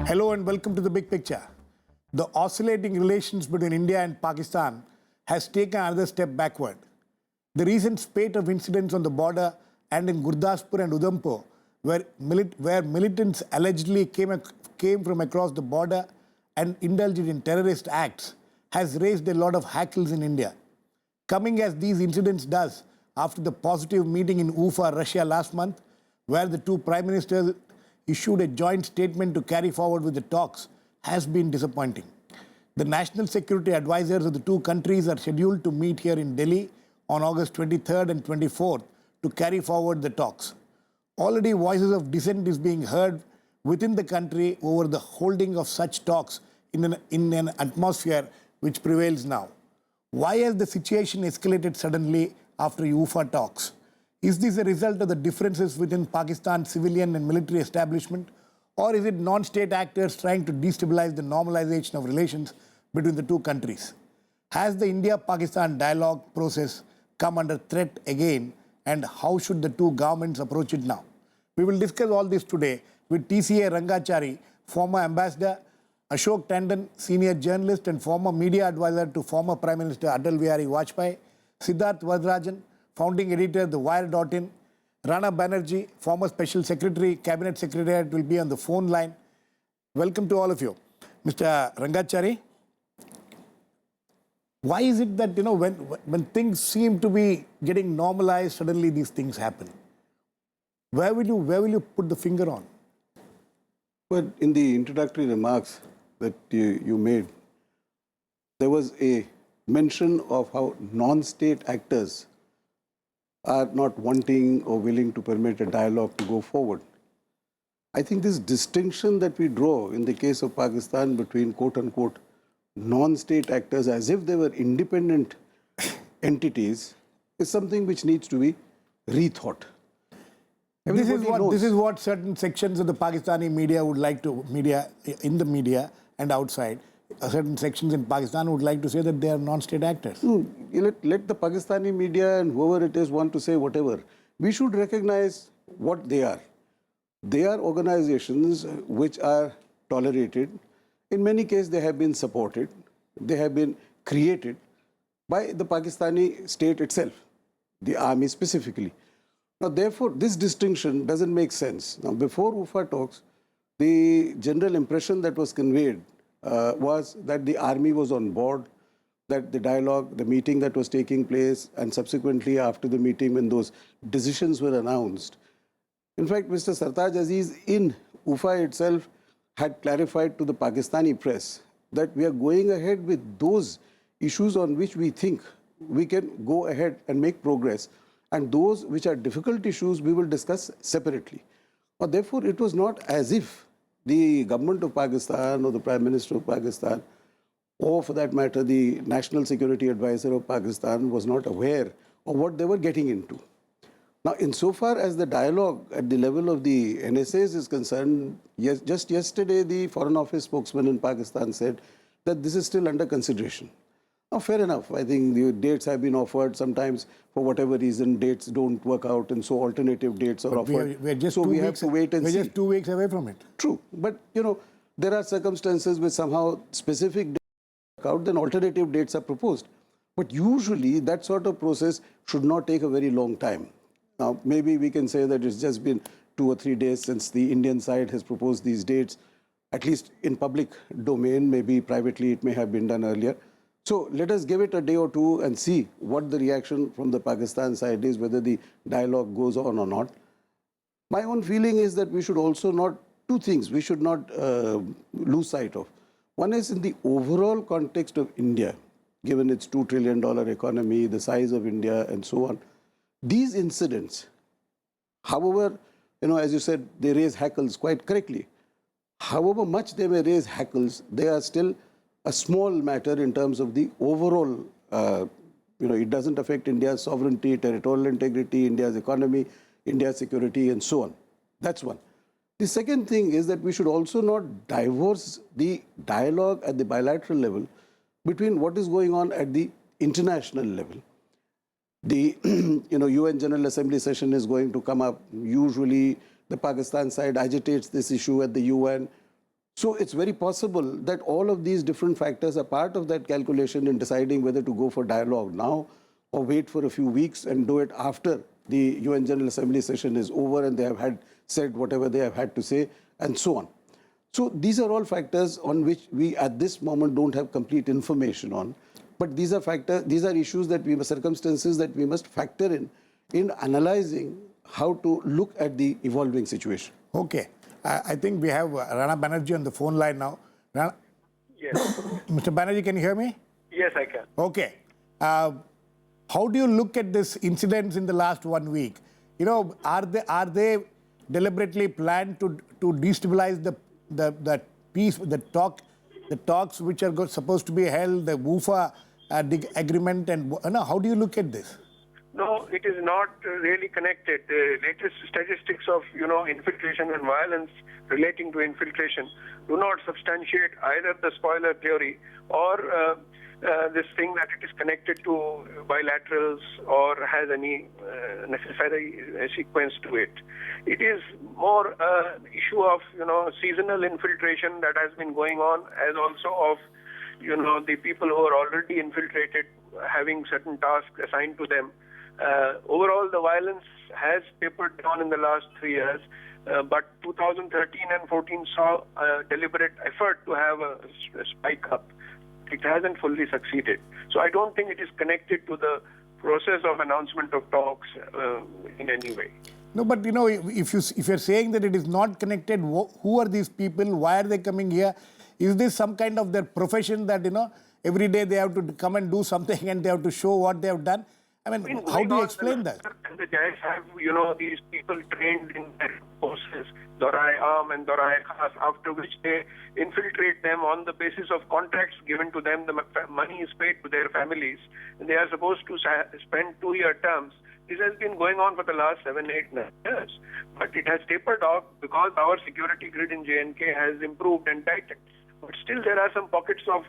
Hello and welcome to the big picture. The oscillating relations between India and Pakistan has taken another step backward. The recent spate of incidents on the border and in Gurdaspur and Udhampur, where militants allegedly came from across the border and indulged in terrorist acts, has raised a lot of hackles in India. Coming as these incidents does after the positive meeting in Ufa, Russia last month, where the two prime ministers issued a joint statement to carry forward with the talks, has been disappointing. The national security advisors of the two countries are scheduled to meet here in Delhi on August 23rd and 24th to carry forward the talks. Already voices of dissent is being heard within the country over the holding of such talks in an atmosphere which prevails now. Why has the situation escalated suddenly after UFA talks? Is this a result of the differences within Pakistan's civilian and military establishment, or is it non-state actors trying to destabilize the normalization of relations between the two countries? Has the India-Pakistan dialogue process come under threat again, and how should the two governments approach it now? We will discuss all this today with T.C.A.Rangachari, former ambassador, Ashok Tandon, senior journalist and former media advisor to former Prime Minister Atal Vajpayee, Siddharth Varadarajan, founding editor of the Wire.in, Rana, Banerjee, former special secretary, cabinet secretariat, will be on the phone line. Welcome to all of you. Mr. Rangachari, why is it that, when things seem to be getting normalized, suddenly these things happen? Where will you put the finger on? But in the introductory remarks that you made, there was a mention of how non-state actors are not wanting or willing to permit a dialogue to go forward. I think this distinction that we draw in the case of Pakistan between quote-unquote non-state actors as if they were independent entities is something which needs to be rethought. This is what certain sections of the Pakistani media would like to, in the media and outside, certain sections in Pakistan would like to say that they are non-state actors. Let the Pakistani media and whoever it is want to say whatever. We should recognize what they are. They are organizations which are tolerated. In many cases, they have been supported. They have been created by the Pakistani state itself, the army specifically. Now, therefore, this distinction doesn't make sense. Now, before UFA talks, the general impression that was conveyed was that the army was on board, that the dialogue, the meeting that was taking place, and subsequently after the meeting when those decisions were announced. In fact, Mr. Sartaj Aziz in UFA itself had clarified to the Pakistani press that we are going ahead with those issues on which we think we can go ahead and make progress. And those which are difficult issues, we will discuss separately. Therefore, it was not as if the government of Pakistan or the Prime Minister of Pakistan, or for that matter, the National Security Advisor of Pakistan was not aware of what they were getting into. Now, insofar as the dialogue at the level of the NSAs is concerned, just yesterday, the Foreign Office spokesman in Pakistan said that this is still under consideration. Now, fair enough. I think the dates have been offered. Sometimes, for whatever reason, dates don't work out, and so alternative dates are offered. So we have to wait and see. We're just 2 weeks away from it. True. But, there are circumstances which somehow specific dates work out, then alternative dates are proposed. But usually, that sort of process should not take a very long time. Now, maybe we can say that it's just been 2 or 3 days since the Indian side has proposed these dates, at least in public domain. Maybe privately it may have been done earlier. So let us give it a day or two and see what the reaction from the Pakistan side is, whether the dialogue goes on or not. My own feeling is that we should also two things we should not lose sight of. One is in the overall context of India, given its $2 trillion economy, the size of India and so on. These incidents, however, as you said, they raise hackles quite correctly. However much they may raise hackles, they are still a small matter in terms of the overall, it doesn't affect India's sovereignty, territorial integrity, India's economy, India's security, and so on. That's one. The second thing is that we should also not divorce the dialogue at the bilateral level between what is going on at the international level. The UN General Assembly session is going to come up. Usually, the Pakistan side agitates this issue at the UN. So it's very possible that all of these different factors are part of that calculation in deciding whether to go for dialogue now or wait for a few weeks and do it after the UN General Assembly session is over and they have had said whatever they have had to say, and so on. So these are all factors on which we at this moment don't have complete information on. But these are issues that circumstances that we must factor in analyzing how to look at the evolving situation. Okay. I think we have Rana Banerjee on the phone line now. Rana, Yes. Mr. Banerjee, can you hear me? Yes, I can. Okay. How do you look at this incidents in the last 1 week? You know, are they deliberately planned to destabilize the peace, the talks which are supposed to be held, the WUFA agreement, and how do you look at this? No, it is not really connected. The latest statistics of, infiltration and violence relating to infiltration do not substantiate either the spoiler theory or this thing that it is connected to bilaterals or has any necessary sequence to it. It is more an issue of, seasonal infiltration that has been going on, as also of, the people who are already infiltrated having certain tasks assigned to them. Overall, the violence has tapered down in the last 3 years, but 2013 and 14 saw a deliberate effort to have a spike up. It hasn't fully succeeded. So I don't think it is connected to the process of announcement of talks in any way. No, but if you're saying that it is not connected, who are these people? Why are they coming here? Is this some kind of their profession that every day they have to come and do something and they have to show what they have done? I mean, how do you explain that? And the Jais have, these people trained in their courses, Dorai Am and Dorai Khas, after which they infiltrate them on the basis of contracts given to them. The money is paid to their families. And they are supposed to spend 2-year terms. This has been going on for the last 7, 8, 9 years. But it has tapered off because our security grid in J&K has improved and tightened. But still there are some pockets of,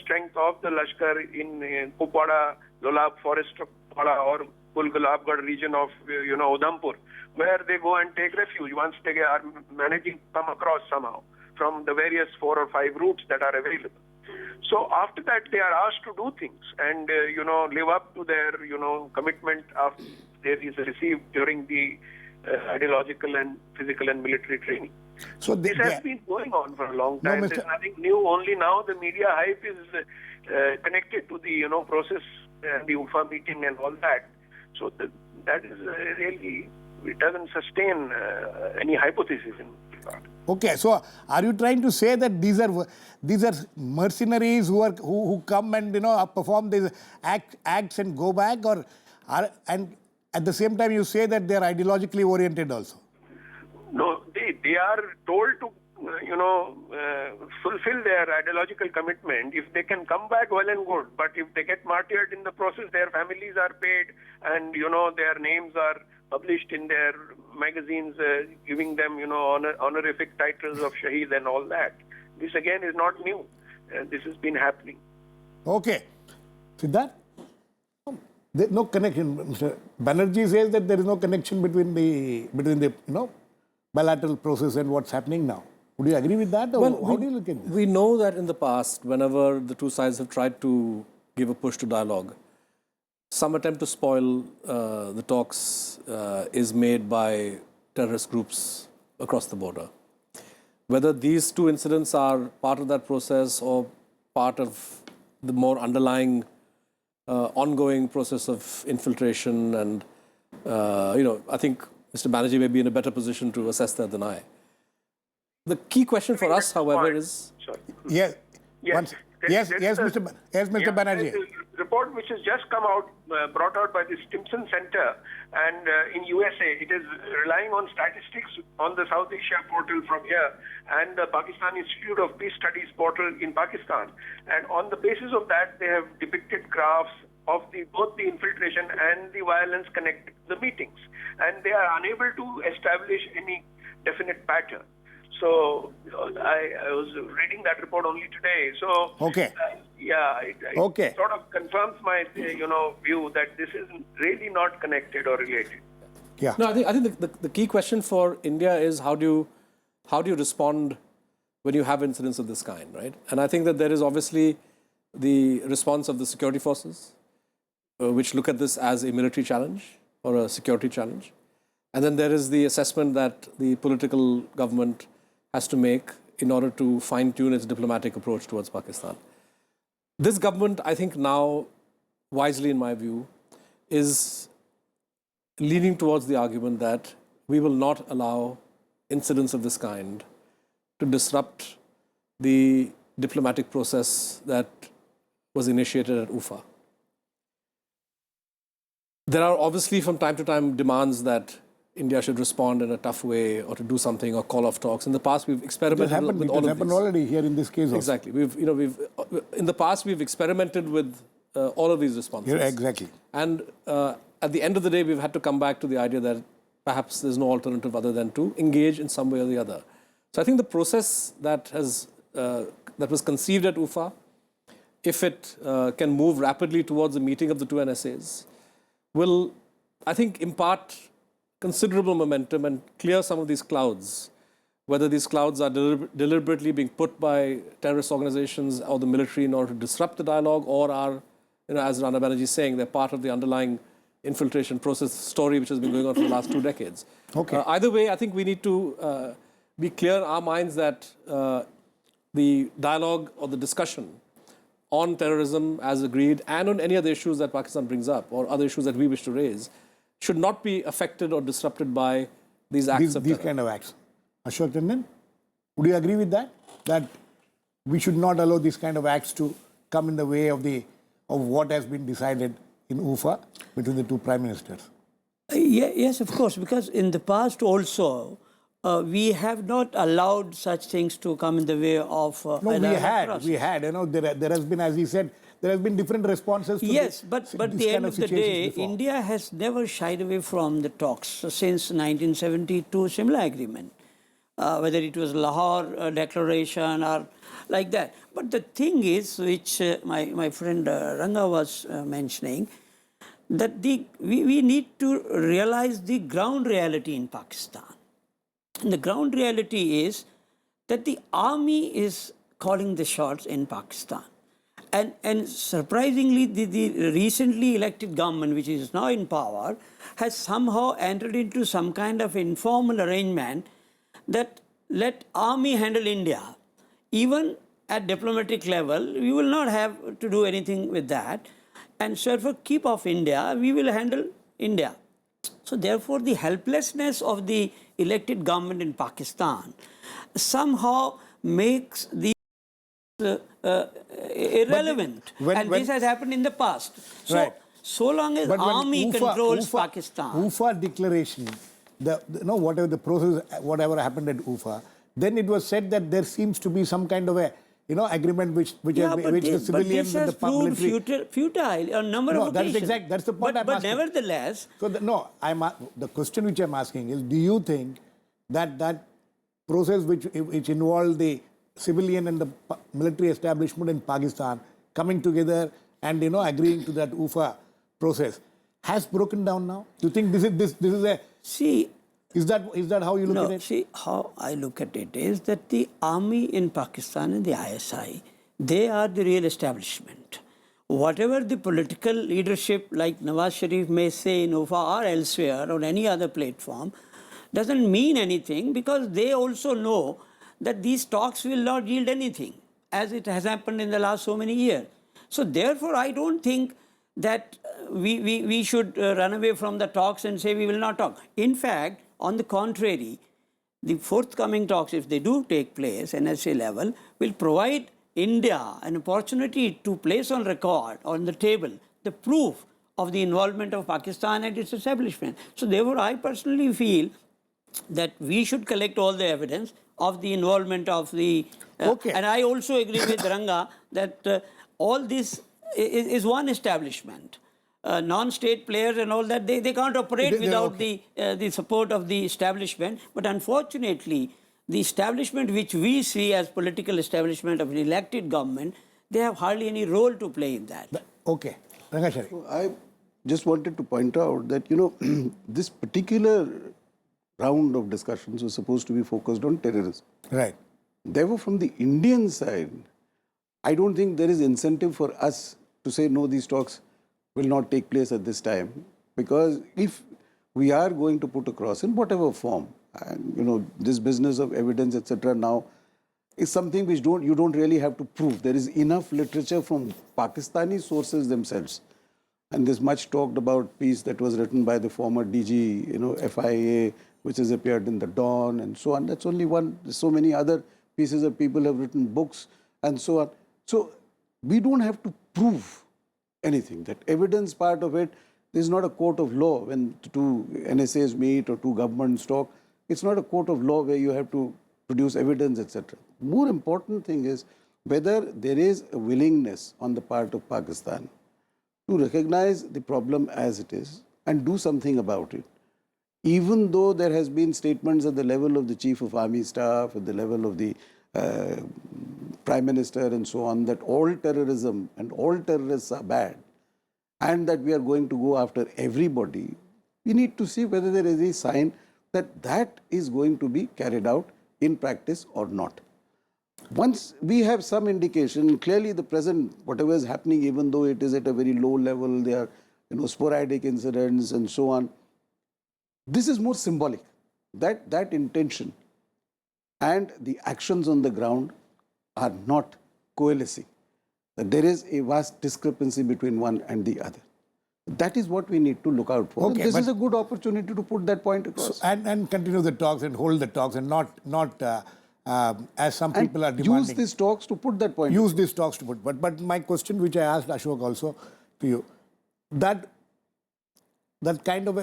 strength of the Lashkar in Kupwara, Lolab forest of Kupwara or Kulgulabgarh region of, Udhampur, where they go and take refuge once they are managing to come across somehow from the various 4 or 5 routes that are available. So after that, they are asked to do things and, live up to their, commitment after they is received during the ideological and physical and military training. So this has been going on for a long time. There's nothing new. Only now the media hype is connected to the, process and the UFA meeting and all that. So that is really, it doesn't sustain any hypothesis in regard. Okay, so are you trying to say that these are mercenaries who come and perform these acts and go back, and at the same time you say that they are ideologically oriented also? No, they are told to fulfill their ideological commitment. If they can come back, well and good. But if they get martyred in the process, their families are paid, and their names are published in their magazines, giving them honorific titles of Shaheed and all that. This again is not new. This has been happening. Okay, Siddharth, there's no connection. Mr. Banerjee says that there is no connection between the bilateral process and what's happening now. Would you agree with that, or how do you look at this? We know that in the past, whenever the two sides have tried to give a push to dialogue, some attempt to spoil the talks is made by terrorist groups across the border. Whether these two incidents are part of that process or part of the more underlying ongoing process of infiltration, and I think Mr. Banerjee may be in a better position to assess that than I. The key question for us, however, is... Yes, Mr. Banerjee. The report which has just come out, brought out by the Stimson Center and in USA, it is relying on statistics on the South Asia portal from here and the Pakistan Institute of Peace Studies portal in Pakistan. And on the basis of that, they have depicted graphs of both the infiltration and the violence connected to the meetings. And they are unable to establish any definite pattern. So I was reading that report only today. So okay, it sort of confirms my view that this is really not connected or related. Yeah. No, I think the key question for India is how do you respond when you have incidents of this kind, right? And I think that there is obviously the response of the security forces, which look at this as a military challenge or a security challenge. And then there is the assessment that the political government has to make in order to fine-tune its diplomatic approach towards Pakistan. This government, I think now, wisely in my view, is leaning towards the argument that we will not allow incidents of this kind to disrupt the diplomatic process that was initiated at UFA. There are obviously from time to time demands that India should respond in a tough way or to do something or call off talks. In the past, we've experimented with all of these. It happened already here in this case also. Exactly. In the past, we've experimented with all of these responses. Yeah, exactly. And at the end of the day, we've had to come back to the idea that perhaps there's no alternative other than to engage in some way or the other. So I think the process that was conceived at UFA, if it can move rapidly towards the meeting of the two NSAs, will, I think, impart considerable momentum and clear some of these clouds, whether these clouds are deliberately being put by terrorist organizations or the military in order to disrupt the dialogue, or are, as Rana Banerjee is saying, they're part of the underlying infiltration process story which has been going on for the last 2 decades. Okay. Either way, I think we need to be clear in our minds that the dialogue or the discussion on terrorism as agreed and on any other issues that Pakistan brings up or other issues that we wish to raise should not be affected or disrupted by these acts of terror. These kind of acts. Ashok Tandon, would you agree with that? That we should not allow these kind of acts to come in the way of what has been decided in UFA between the two prime ministers? Yes, of course, because in the past also, we have not allowed such things to come in the way of... no, we had. There has been, as he said, there has been different responses to yes, but at the end of the day, before. India has never shied away from the talks since 1972 Shimla Agreement, whether it was Lahore Declaration or like that. But the thing is, which my friend Ranga was mentioning, that we need to realize the ground reality in Pakistan. And the ground reality is that the army is calling the shots in Pakistan. And surprisingly, the recently elected government, which is now in power, has somehow entered into some kind of informal arrangement that let army handle India. Even at diplomatic level, we will not have to do anything with that. And so for keep off India, we will handle India. So therefore, the helplessness of the elected government in Pakistan somehow makes the irrelevant. This has happened in the past. So, right. So long as army controls Pakistan. UFA declaration, whatever the process, whatever happened at UFA, then it was said that there seems to be some kind of a agreement which the civilians and the military... futile on a number of occasions. That's the point I'm asking. But nevertheless... So, the question which I'm asking is, do you think that process which involved the civilian and the military establishment in Pakistan coming together and, agreeing to that UFA process has broken down now? Do you think this is a... See... Is that how you look at it? See, how I look at it is that the army in Pakistan and the ISI, they are the real establishment. Whatever the political leadership like Nawaz Sharif may say in UFA or elsewhere on any other platform doesn't mean anything, because they also know that these talks will not yield anything, as it has happened in the last so many years. So therefore, I don't think that we should run away from the talks and say we will not talk. In fact, on the contrary, the forthcoming talks, if they do take place, NSA level, will provide India an opportunity to place on record, on the table, the proof of the involvement of Pakistan and its establishment. So therefore, I personally feel that we should collect all the evidence of the involvement of the... Okay. And I also agree with Ranga that all this is one establishment. Non-state players and all that, they can't operate without the support of the establishment. But unfortunately, the establishment which we see as political establishment of an elected government, they have hardly any role to play in that. Okay. Rangachari. I just wanted to point out that, this particular round of discussions was supposed to be focused on terrorism. Right. Therefore, from the Indian side, I don't think there is incentive for us to say, no, these talks will not take place at this time. Because if we are going to put across in whatever form, and this business of evidence, etc., now is something which you don't really have to prove. There is enough literature from Pakistani sources themselves. And this much talked about piece that was written by the former DG, FIA, which has appeared in the Dawn and so on. That's only one. So many other pieces of people have written books and so on. So we don't have to prove anything. That evidence part of it is not a court of law when two NSAs meet or two governments talk. It's not a court of law where you have to produce evidence, etc. More important thing is whether there is a willingness on the part of Pakistan to recognize the problem as it is and do something about it. Even though there has been statements at the level of the Chief of Army Staff, at the level of the Prime Minister and so on, that all terrorism and all terrorists are bad and that we are going to go after everybody, we need to see whether there is a sign that that is going to be carried out in practice or not. Once we have some indication, clearly the present, whatever is happening, even though it is at a very low level, there are sporadic incidents and so on, this is more symbolic. That intention and the actions on the ground are not coalescing. That there is a vast discrepancy between one and the other. That is what we need to look out for. Okay, this is a good opportunity to put that point across. And continue the talks and hold the talks and not as some people are demanding. Use these talks to put that point. Use these talks to put. But my question, which I asked Ashok also to you, that kind of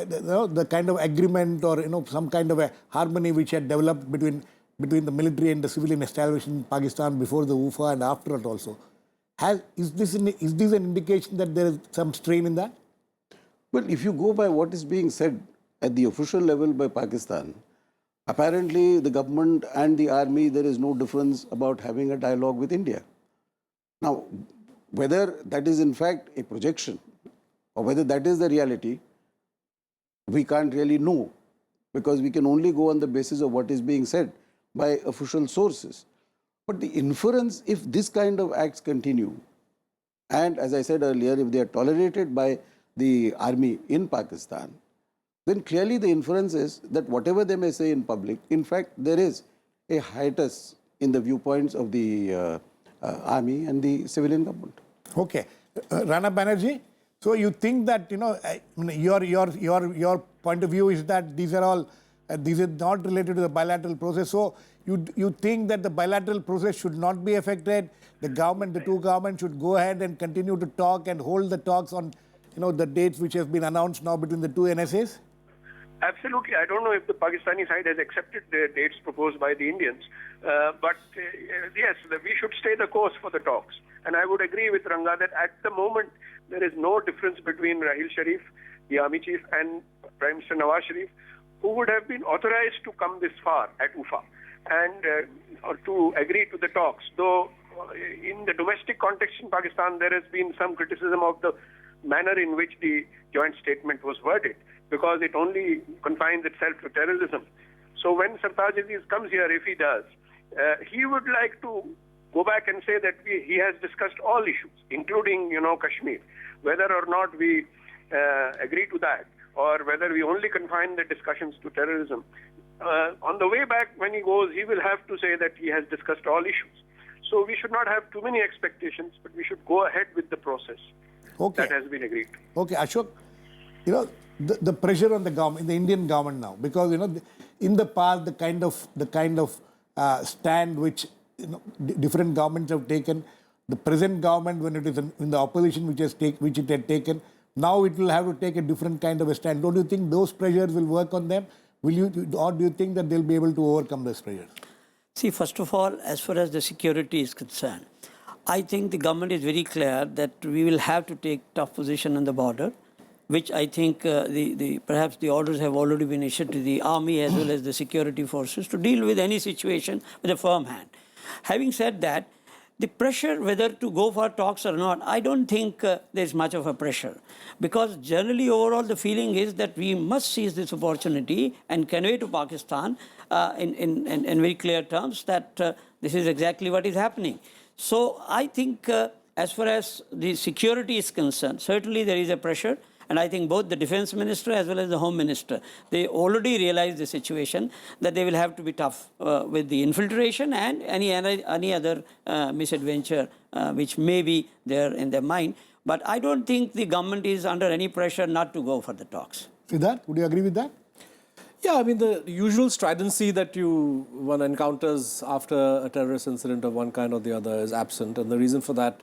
the kind of agreement or some kind of a harmony which had developed between the military and the civilian establishment in Pakistan before the UFA and after it also, is this an indication that there is some strain in that? Well, if you go by what is being said at the official level by Pakistan, apparently the government and the army, there is no difference about having a dialogue with India. Now, whether that is in fact a projection or whether that is the reality, we can't really know, because we can only go on the basis of what is being said by official sources. But the inference, if this kind of acts continue, and as I said earlier, if they are tolerated by the army in Pakistan, then clearly the inference is that whatever they may say in public, in fact, there is a hiatus in the viewpoints of the army and the civilian government. Okay. Rana Banerjee, so you think that, your point of view is that these are not related to the bilateral process. So you think that the bilateral process should not be affected. The two governments should go ahead and continue to talk and hold the talks on, the dates which have been announced now between the two NSAs? Absolutely. I don't know if the Pakistani side has accepted the dates proposed by the Indians. But yes, we should stay the course for the talks. And I would agree with Ranga that at the moment, there is no difference between Rahil Sharif, the army chief, and Prime Minister Nawaz Sharif, who would have been authorized to come this far at UFA and or to agree to the talks. Though in the domestic context in Pakistan, there has been some criticism of the manner in which the joint statement was worded, because it only confines itself to terrorism. So when Sartaj Aziz comes here, if he does, he would like to go back and say that he has discussed all issues, including, Kashmir, whether or not we agree to that, or whether we only confine the discussions to terrorism. On the way back, when he goes, he will have to say that he has discussed all issues. So we should not have too many expectations, but we should go ahead with the process that has been agreed to. Okay, Ashok, the pressure on the government, the Indian government now, because in the past the kind of stand which different governments have taken, the present government, when it is in the opposition, which it had taken, now it will have to take a different kind of a stand. Don't you think those pressures will work on them? Or do you think that they'll be able to overcome those pressures? See, first of all, as far as the security is concerned, I think the government is very clear that we will have to take tough position on the border, which I think perhaps the orders have already been issued to the army as well as the security forces to deal with any situation with a firm hand. Having said that, the pressure whether to go for talks or not, I don't think there's much of a pressure, because generally overall the feeling is that we must seize this opportunity and convey to Pakistan in very clear terms that This is exactly what is happening. So I think as far as the security is concerned, certainly there is a pressure. And I think both the defense minister as well as the home minister, they already realize the situation that they will have to be tough with the infiltration and any other misadventure which may be there in their mind. But I don't think the government is under any pressure not to go for the talks. Siddharth, would you agree with that? Yeah, I mean, the usual stridency that one encounters after a terrorist incident of one kind or the other is absent. And the reason for that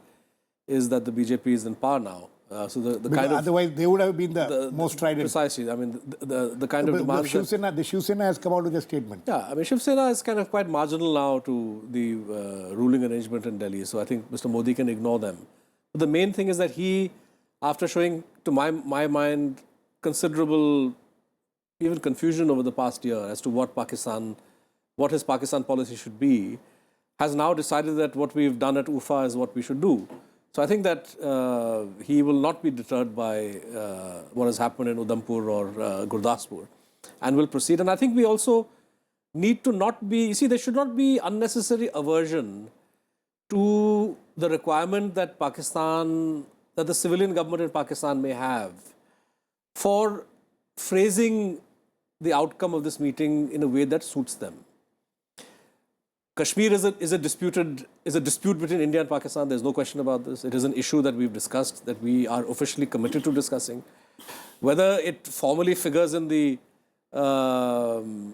is that the BJP is in power now. So the kind of, otherwise, they would have been the most strident. Precisely. I mean, the kind of The demands Shiv Sena has come out with a statement. Yeah, I mean, Shiv Sena is kind of quite marginal now to the ruling arrangement in Delhi. So I think Mr. Modi can ignore them. But the main thing is that he, after showing, to my mind, considerable even confusion over the past year as to what his Pakistan policy should be, has now decided that what we've done at UFA is what we should do. So I think that he will not be deterred by what has happened in Udhampur or Gurdaspur and will proceed. And I think we also need to not be, you see, there should not be unnecessary aversion to the requirement that that the civilian government in Pakistan may have for phrasing the outcome of this meeting in a way that suits them. Kashmir is a dispute between India and Pakistan. There's no question about this. It is an issue that we've discussed, that we are officially committed to discussing. Whether it formally figures in the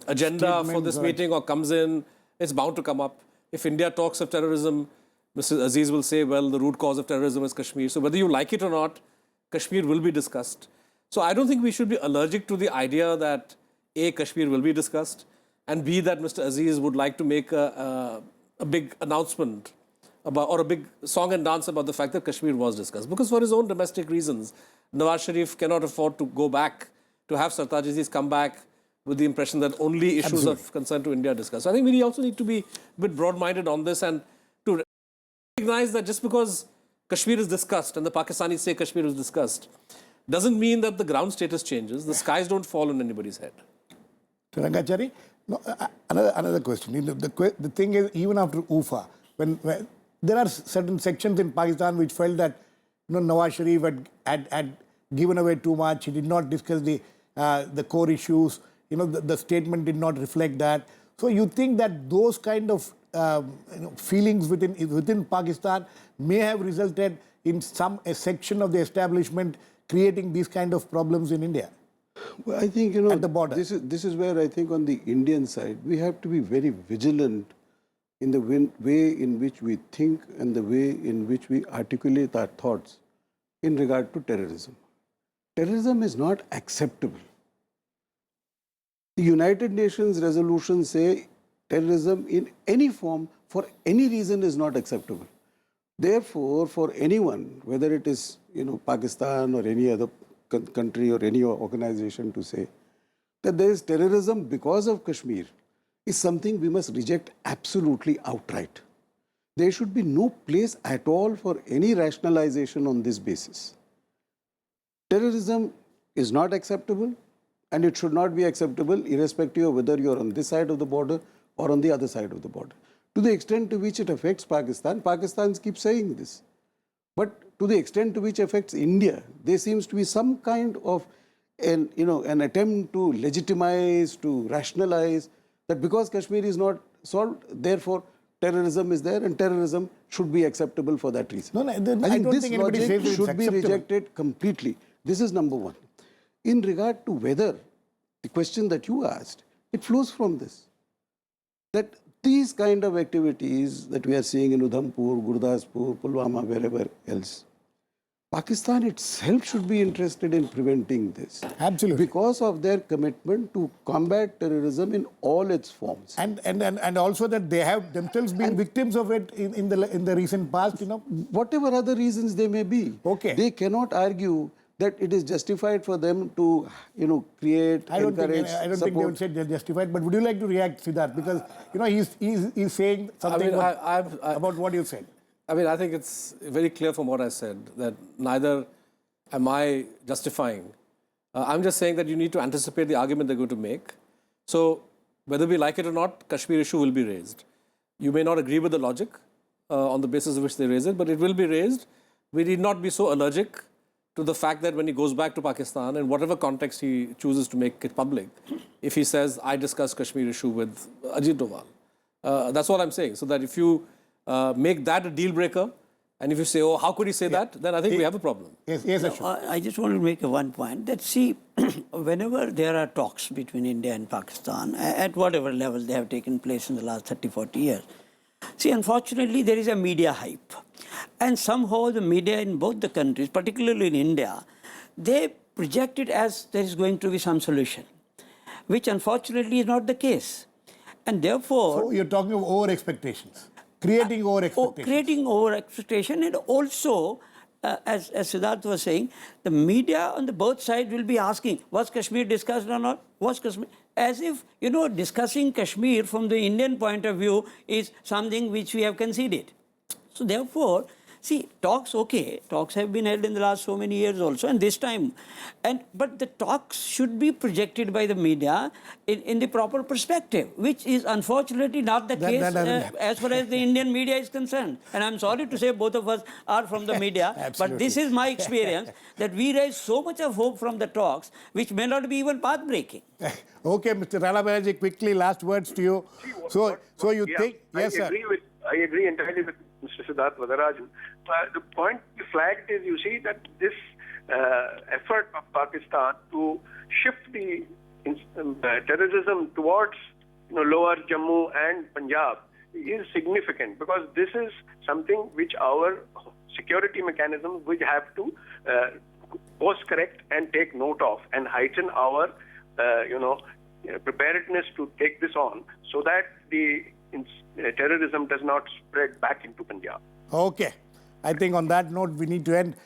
agenda for this meeting or comes in, it's bound to come up. If India talks of terrorism, Mr. Aziz will say, well, the root cause of terrorism is Kashmir. So whether you like it or not, Kashmir will be discussed. So I don't think we should be allergic to the idea that A, Kashmir will be discussed, and B, that Mr. Aziz would like to make a big announcement about, or a big song and dance about the fact that Kashmir was discussed. Because for his own domestic reasons, Nawaz Sharif cannot afford to go back, to have Sartaj Aziz come back with the impression that only issues of concern to India are discussed. So I think we also need to be a bit broad-minded on this and to recognize that just because Kashmir is discussed and the Pakistanis say Kashmir is discussed, doesn't mean that the ground status changes. The skies don't fall on anybody's head. Rangachari, no, another question. The thing is, even after UFA, when there are certain sections in Pakistan which felt that Nawaz Sharif had given away too much. He did not discuss the core issues. The statement did not reflect that. So you think that those kind of feelings within Pakistan may have resulted in a section of the establishment creating these kind of problems in India? Well, I think, at the border. This is where I think on the Indian side, we have to be very vigilant in the way in which we think and the way in which we articulate our thoughts in regard to terrorism. Terrorism is not acceptable. The United Nations resolutions say terrorism in any form, for any reason, is not acceptable. Therefore, for anyone, whether it is Pakistan or any other country or any organization, to say that there is terrorism because of Kashmir is something we must reject absolutely outright. There should be no place at all for any rationalization on this basis. Terrorism is not acceptable, and it should not be acceptable irrespective of whether you are on this side of the border or on the other side of the border. To the extent to which it affects Pakistan, Pakistanis keep saying this. But to the extent to which it affects India, there seems to be some kind of an attempt to legitimize, to rationalize that because Kashmir is not solved, therefore terrorism is there and terrorism should be acceptable for that reason. I think this logic should be rejected completely. This is number one. In regard to whether, the question that you asked, it flows from this. That these kind of activities that we are seeing in Udhampur, Gurdaspur, Pulwama, wherever else, Pakistan itself should be interested in preventing this. Absolutely. Because of their commitment to combat terrorism in all its forms. And also that they have themselves been victims of it in the recent past, Whatever other reasons they may be. Okay. They cannot argue that it is justified for them to, create, I don't encourage, think they would say they're justified. But would you like to react, Siddharth? Because, he's saying something about what you said. I mean, I think it's very clear from what I said that neither am I justifying. I'm just saying that you need to anticipate the argument they're going to make. So whether we like it or not, Kashmir issue will be raised. You may not agree with the logic on the basis of which they raise it, but it will be raised. We need not be so allergic to the fact that when he goes back to Pakistan, in whatever context he chooses to make it public, if he says, I discussed Kashmir issue with Ajit Doval. That's what I'm saying. So that if you make that a deal breaker, and if you say, oh, how could he say that? Then I think we have a problem. Yes, yes, Ashok. I just want to make one point that, see, whenever there are talks between India and Pakistan, at whatever level they have taken place in the last 30, 40 years, see, unfortunately, there is a media hype. And somehow the media in both the countries, particularly in India, they project it as there is going to be some solution, which unfortunately is not the case. And therefore... So you're talking of over expectations, creating over expectations. Creating over expectation, and also, as Siddharth was saying, the media on the both sides will be asking, was Kashmir discussed or not? Was Kashmir... As if, you know, discussing Kashmir from the Indian point of view is something which we have conceded. So therefore, see, talks have been held in the last so many years also, and this time. But the talks should be projected by the media in the proper perspective, which is unfortunately not the case as far as the Indian media is concerned. And I'm sorry to say both of us are from the media, but this is my experience, that we raise so much of hope from the talks, which may not be even path-breaking. Okay, Mr. Rana Banerjee, quickly, last words to you. So you think... Yes, sir. I agree entirely with Mr. Siddharth Varadarajan. The point you flagged is, you see, that this effort of Pakistan to shift the terrorism towards lower Jammu and Punjab is significant, because this is something which our security mechanisms would have to course correct and take note of, and heighten our preparedness to take this on, so that the terrorism does not spread back into Punjab. Okay. I think on that note, we need to end.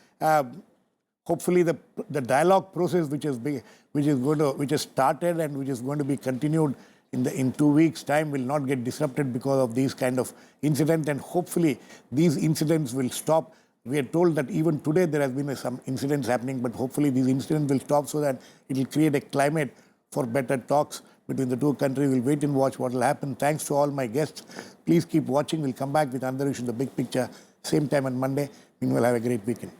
Hopefully, the dialogue process which has started and which is going to be continued in 2 weeks' time will not get disrupted because of these kind of incidents, and hopefully these incidents will stop. We are told that even today there has been some incidents happening, but hopefully these incidents will stop so that it will create a climate for better talks between the two countries. We'll wait and watch what will happen. Thanks to all my guests. Please keep watching. We'll come back with another issue, the big picture, same time on Monday. Meanwhile, have a great weekend.